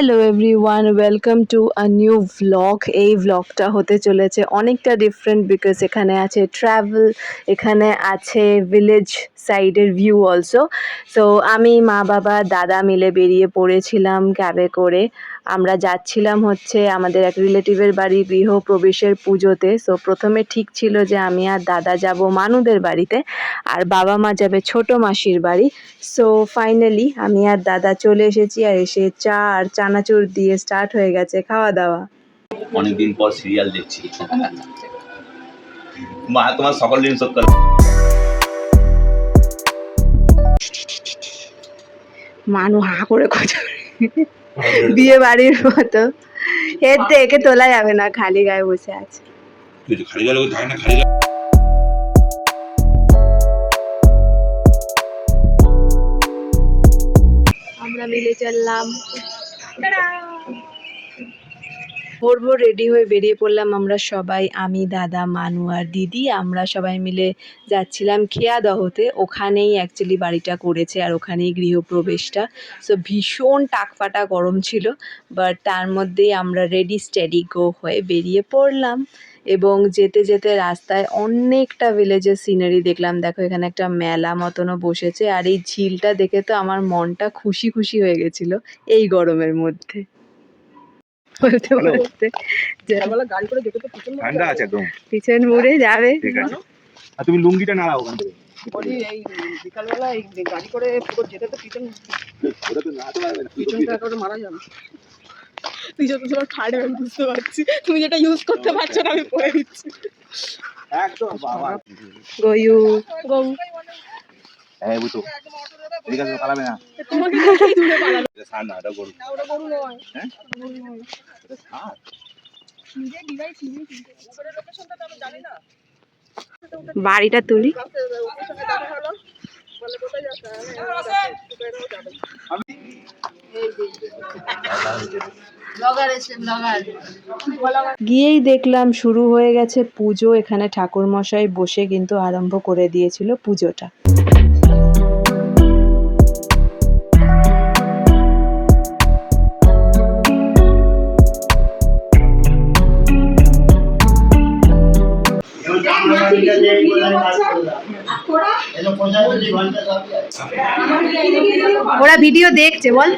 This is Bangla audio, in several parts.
Hello everyone, welcome to a new vlog. এই ভ্লগটা হতে চলেছে অনেকটা ডিফারেন্ট বিকজ এখানে আছে ট্রাভেল, এখানে আছে ভিলেজ সাইডের ভিউ অলসো। সো আমি, মা, বাবা, দাদা মিলে বেরিয়ে পড়েছিলাম ক্যাবে করে। আমরা যাচ্ছিলাম হচ্ছে আমাদের এক রিলেটিভের বাড়ি গৃহপ্রবেশের পুজোতে। সো প্রথমে ঠিক ছিল যে আমি আর দাদা যাব মানুদের বাড়িতে, আর বাবা মা যাবে ছোটো মাসির বাড়ি। সো ফাইনালি আমি আর দাদা চলে এসেছি, আর এসে চা আর চানাচুর দিয়ে স্টার্ট হয়ে গেছে খাওয়া দাওয়া। অনেকদিন পর সিরিয়াল দেখছি। মা তোমার সকল দিন সত্য মানু হা করে কথা বিয়ে বাড়ির মতো। এর তো একে তোলা যাবে না, খালি গায়ে বসে আছে। খালি গেলে থাকে না, খালি আমরা মিলে চললাম, ভোর ভোর রেডি হয়ে বেরিয়ে পড়লাম আমরা সবাই, আমি, দাদা, মানু আর দিদি। আমরা সবাই মিলে যাচ্ছিলাম খেয়াদহতে। ওখানেই অ্যাকচুয়ালি বাড়িটা করেছে আর ওখানেই গৃহপ্রবেশটা। সো ভীষণ টাকফাটা গরম ছিল, বাট তার মধ্যেই আমরা রেডি স্টেডি গো হয়ে বেরিয়ে পড়লাম। এবং যেতে যেতে রাস্তায় অনেকটা ভিলেজের সিনারি দেখলাম। দেখো এখানে একটা মেলা মতনও বসেছে, আর এই ঝিলটা দেখে তো আমার মনটা খুশি খুশি হয়ে গেছিলো এই গরমের মধ্যে। বলতে বলতে ঠান্ডা আছে একদম, পিছন মুড়ে যাবে। ঠিক আছে। আর তুমি লুঙ্গিটা নাড়াও ওখান থেকে। এই বিকালবেলা এই গাড়ি করে পুরো যেতে তো ওটা তো নাড়াতে পারবে না, পিছনটা একেবারে মারা যাবে। পিছন পিছন ঠাড়ে আমি বুঝতে পারছি, তুমি যেটা ইউজ করতে পারছো না আমি পরে দিচ্ছি একদম। বাবা গয়ু গৌ এই বুঝো, ঠিক আছে পালাবে না। তোমাকে কি দূরে পালালো? সার না, এটা গরু। না ওটা গরু নয়। হ্যাঁ গরু নয়। এটা সার। নিজে ডিভাইস নিজে ওপরের লোকেশনটা তো আমি জানি না। বাড়িটা তুলি। লোকেশনে দেখা হলো বলে কোথায় যাচ্ছে, আমি ব্লগার এসে ব্লগার গিয়েই দেখলাম শুরু হয়ে গেছে পুজো। এখানে ঠাকুর মশাই বসে কিন্তু আরম্ভ করে দিয়েছিল পুজোটা। ওরা ভিডিও দেখছে বল।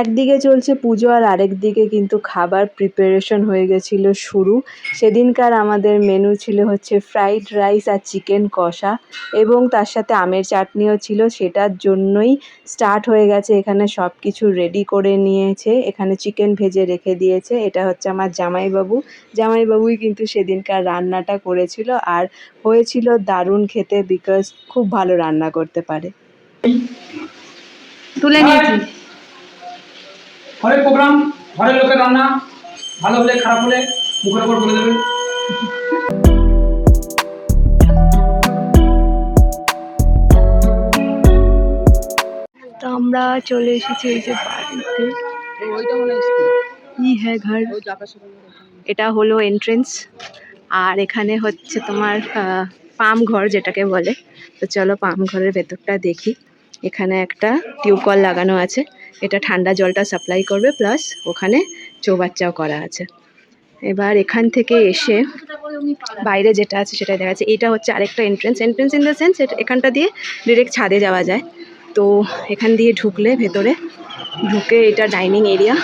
একদিকে চলছে পুজো আর আরেক দিকে কিন্তু খাবার প্রিপারেশন হয়ে গেছিল শুরু। সেদিনকার আমাদের মেনু ছিল হচ্ছে ফ্রাইড রাইস আর চিকেন কষা, এবং তার সাথে আমের চাটনিও ছিল। সেটার জন্যই স্টার্ট হয়ে গেছে। এখানে সব কিছু রেডি করে নিয়েছে, এখানে চিকেন ভেজে রেখে দিয়েছে। এটা হচ্ছে আমার জামাইবাবু। জামাইবাবুই কিন্তু সেদিনকার রান্নাটা করেছিল, আর হয়েছিল দারুণ খেতে বিকজ খুব ভালো রান্না করতে পারে। তুলে নিয়েছি ঘরের প্রোগ্রাম, ঘরের লোকের রান্না, ভালো হলে খারাপ হলে মুখের উপর বলে দেবে। তো আমরা চলে এসেছি এই যে বাড়িতে। ওইটা মনে ই হ্যাঁ ঘর, এটা হলো এন্ট্রেন্স, আর এখানে হচ্ছে তোমার পাম ঘর যেটাকে বলে। তো চলো পাম ঘরের ভেতরটা দেখি। এখানে একটা টিউবওয়েল লাগানো আছে, এটা ঠান্ডা জলটা সাপ্লাই করবে, প্লাস ওখানে চৌবাচ্চাও করা আছে। এবার এখান থেকে এসে বাইরে যেটা আছে সেটাই দেখা যাচ্ছে। এটা হচ্ছে আরেকটা এন্ট্রেন্স ইন দ্য সেন্স এখানটা দিয়ে ডিরেক্ট ছাদে যাওয়া যায়। তো এখান দিয়ে ঢুকলে ভেতরে ঢুকে এটা ডাইনিং এরিয়া।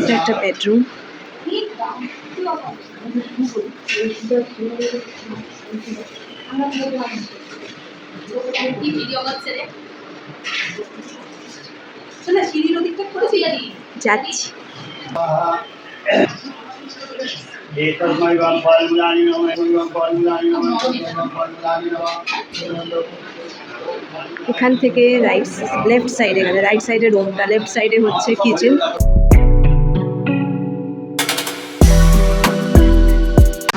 এটা একটা বেডরুম। যাচ্ছি। এখান থেকে লেফট সাইডে গেলে, রাইট সাইডে রুমটা, লেফট সাইডে হচ্ছে কিচেন।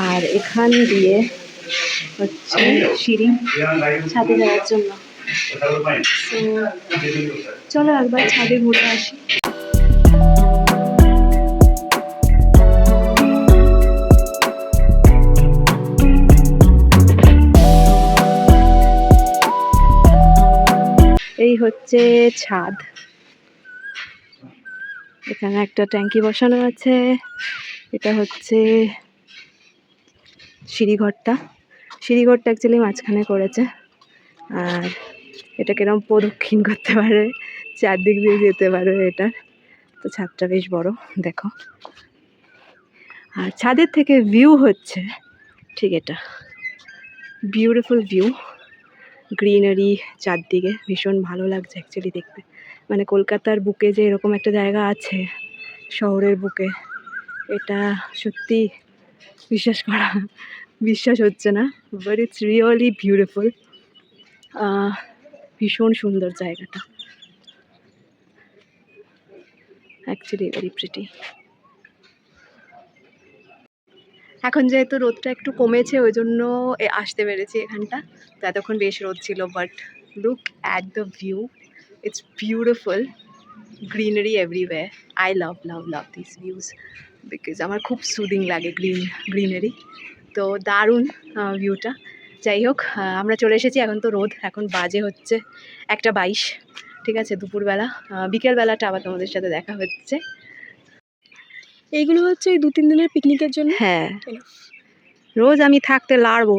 আর এখান দিয়ে হচ্ছে সিঁড়ি ছাদে যাওয়ার জন্য। চলো একবার ছাদে ঘুরে আসি। এই হচ্ছে ছাদ, এখানে একটা ট্যাঙ্কি বসানো আছে। এটা হচ্ছে সিঁড়িঘরটা অ্যাকচুয়ালি মাঝখানে করেছে। আর এটা কিরম প্রদক্ষিণ করতে পারবে, চারদিক দিয়ে যেতে পারবে এটা। তো ছাদটা বেশ বড় দেখো। আর ছাদের থেকে ভিউ হচ্ছে ঠিক এটা, বিউটিফুল ভিউ, গ্রিনারি চারদিকে, ভীষণ ভালো লাগছে অ্যাকচুয়ালি দেখতে। মানে কলকাতার বুকে যে এরকম একটা জায়গা আছে শহরের বুকে, এটা সত্যি বিশ্বাস হচ্ছে না, বাট ইটস রিয়েলি বিউটিফুল। ভীষণ সুন্দর জায়গাটা, অ্যাকচুয়ালি ভেরি প্রিটি। এখন যেহেতু রোদটা একটু কমেছে ওই জন্য আসতে পেরেছি এখানটা, তো এতক্ষণ বেশ রোদ ছিল। But look at the view, it's beautiful, greenery everywhere. I love this views because আমার খুব সুদিং লাগে গ্রিনারি। তো দারুণ ভিউটা। যাই হোক, আমরা চলে এসেছি, এখন তো রোদ, এখন বাজে হচ্ছে 1:22, ঠিক আছে, দুপুরবেলা। বিকেলবেলাটা আবার তোমাদের সাথে দেখা হচ্ছে। এইগুলো হচ্ছে এই 2-3 দিনের পিকনিকের জন্য। হ্যাঁ, রোজ আমি থাকতে লাড়বো।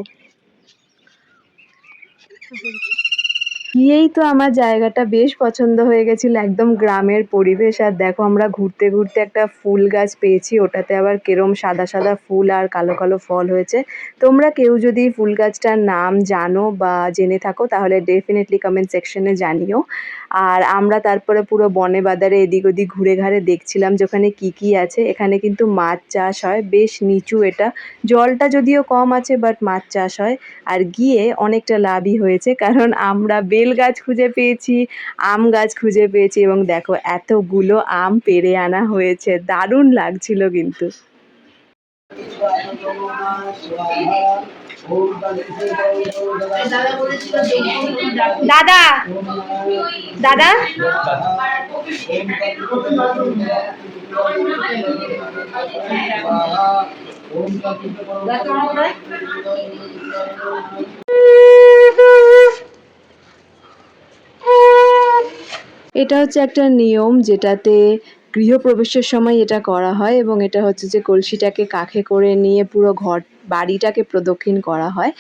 গিয়েই তো আমার জায়গাটা বেশ পছন্দ হয়ে গেছিল, একদম গ্রামের পরিবেশ। আর দেখো আমরা ঘুরতে ঘুরতে একটা ফুল গাছ পেয়েছি, ওটাতে আবার কেরম সাদা সাদা ফুল আর কালো কালো ফল হয়েছে। তোমরা কেউ যদি ফুল গাছটার নাম জানো বা জেনে থাকো তাহলে ডেফিনেটলি কমেন্ট সেকশনে জানিও। আর আমরা তারপরে পুরো বনে বাদারে এদিক ওদিক ঘুরে ঘাড়ে দেখছিলাম যে ওখানে কী আছে। এখানে কিন্তু মাছ চাষ হয়, বেশ নিচু এটা, জলটা যদিও কম আছে বাট মাছ চাষ হয়। আর গিয়ে অনেকটা লাভই হয়েছে, কারণ আমরা বেল গাছ খুঁজে পেয়েছি, আম গাছ খুঁজে পেয়েছি, এবং দেখো এতগুলো আম পেড়ে আনা হয়েছে, দারুণ লাগছিল কিন্তু। দাদা দাদা এটা হচ্ছে একটা নিয়ম যেটাতে গৃহপ্রবেশের সময় এটা করা হয়, এবং এটা হচ্ছে যে কলসিটাকে কাঁখে করে নিয়ে পুরো বাড়িটাকে প্রদক্ষিণ করা হয়।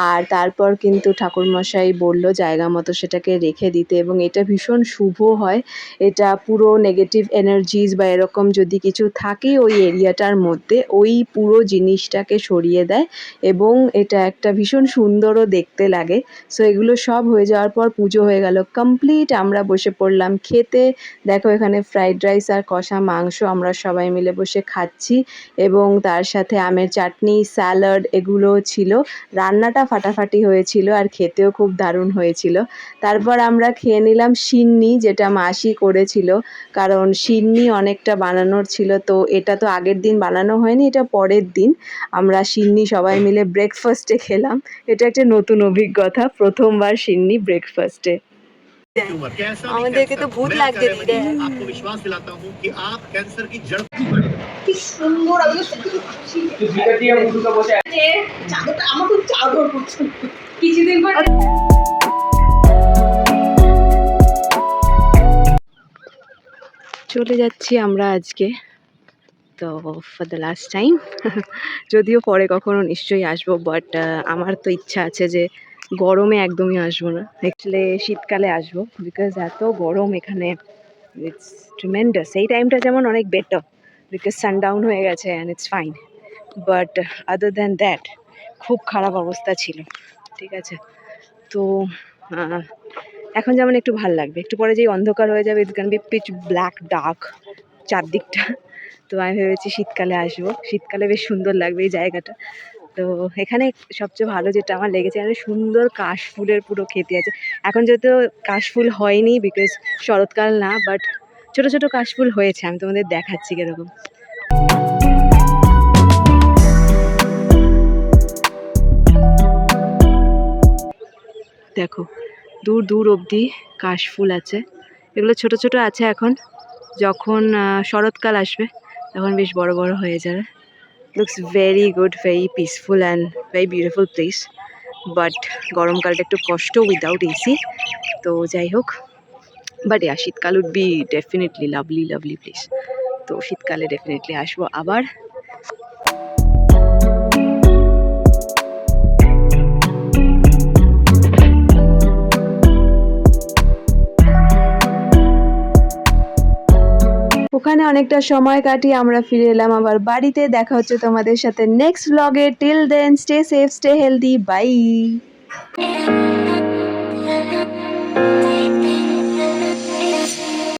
আর তারপর কিন্তু ঠাকুরমশাই বলল জায়গা মতো সেটাকে রেখে দিতে, এবং এটা ভীষণ শুভ হয়। এটা পুরো নেগেটিভ এনার্জিজ বা এরকম যদি কিছু থাকে ওই এরিয়াটার মধ্যে, ওই পুরো জিনিসটাকে সরিয়ে দেয়, এবং এটা একটা ভীষণ সুন্দরও দেখতে লাগে। সো এগুলো সব হয়ে যাওয়ার পর পুজো হয়ে গেল কমপ্লিট, আমরা বসে পড়লাম খেতে। দেখো এখানে ফ্রাইড রাইস আর কষা মাংস আমরা সবাই মিলে বসে খাচ্ছি, এবং তার সাথে আমের চাটনি, স্যালাড এগুলোও ছিল। রান্নাটা ফাটাফাটি হয়েছিল আর খেতেও খুব দারুণ হয়েছিল। তারপর আমরা খেয়ে নিলাম সিন্নি, যেটা মাসি করেছিল, কারণ সিন্নি অনেকটা বানানোর ছিল। তো এটা তো আগের দিন বানানো হয়নি, এটা পরের দিন আমরা সিন্নি সবাই মিলে ব্রেকফাস্টে খেলাম। এটা একটা নতুন অভিজ্ঞতা, প্রথমবার সিন্নি ব্রেকফাস্টে। আমাদেরকে তো ভূত লাগছে দিদি। কি সুন্দর, আমি চাদরটা আমার খুব চাদর করছে কিছুদিন পর। চলে যাচ্ছি আমরা আজকে, তো ফর দ্য লাস্ট টাইম। যদিও পরে কখনো নিশ্চয়ই আসবো, বাট আমার তো ইচ্ছা আছে যে গরমে একদমই আসবো না, অ্যাকচুয়ালি শীতকালে আসবো, বিকজ এত গরম এখানে, ইটস ট্রিমেন্ডাস। এই টাইমটা যেমন অনেক বেটার বিকজ সানডাউন হয়ে গেছে and it's fine, but other than that খুব খারাপ অবস্থা ছিল, ঠিক আছে। তো এখন যেমন একটু ভাল লাগবে, একটু পরে যেই অন্ধকার হয়ে যাবে, it's can be pitch black dark চারদিকটা। তো আমি ভেবেছি শীতকালে আসবো, শীতকালে বেশ সুন্দর লাগবে এই জায়গাটা। তো এখানে সবচেয়ে ভালো যেটা আমার লেগেছে, এখানে সুন্দর কাশফুলের পুরো খেতে আছে। এখন যেহেতু কাশফুল হয়নি বিকজ শরৎকাল না, বাট ছোট ছোট কাশফুল হয়েছে, আমি তোমাদের দেখাচ্ছি কিরকম। দেখো দূর দূর অবধি কাশফুল আছে, এগুলো ছোট ছোট আছে এখন, যখন শরৎকাল আসবে তখন বেশ বড় বড় হয়ে যাবে। Looks very good, very peaceful and very beautiful place. But গরমকালটা একটু কষ্ট উইদাউট এসি, তো যাই হোক। বাট শীতকাল would be definitely lovely lovely place. তো শীতকালে ডেফিনেটলি আসবো আবার। ওখানে অনেকটা সময় কাটিয়ে আমরা ফিরে এলাম আবার বাড়িতে। দেখা হচ্ছে তোমাদের সাথে next blog. Till then stay safe, stay healthy, by.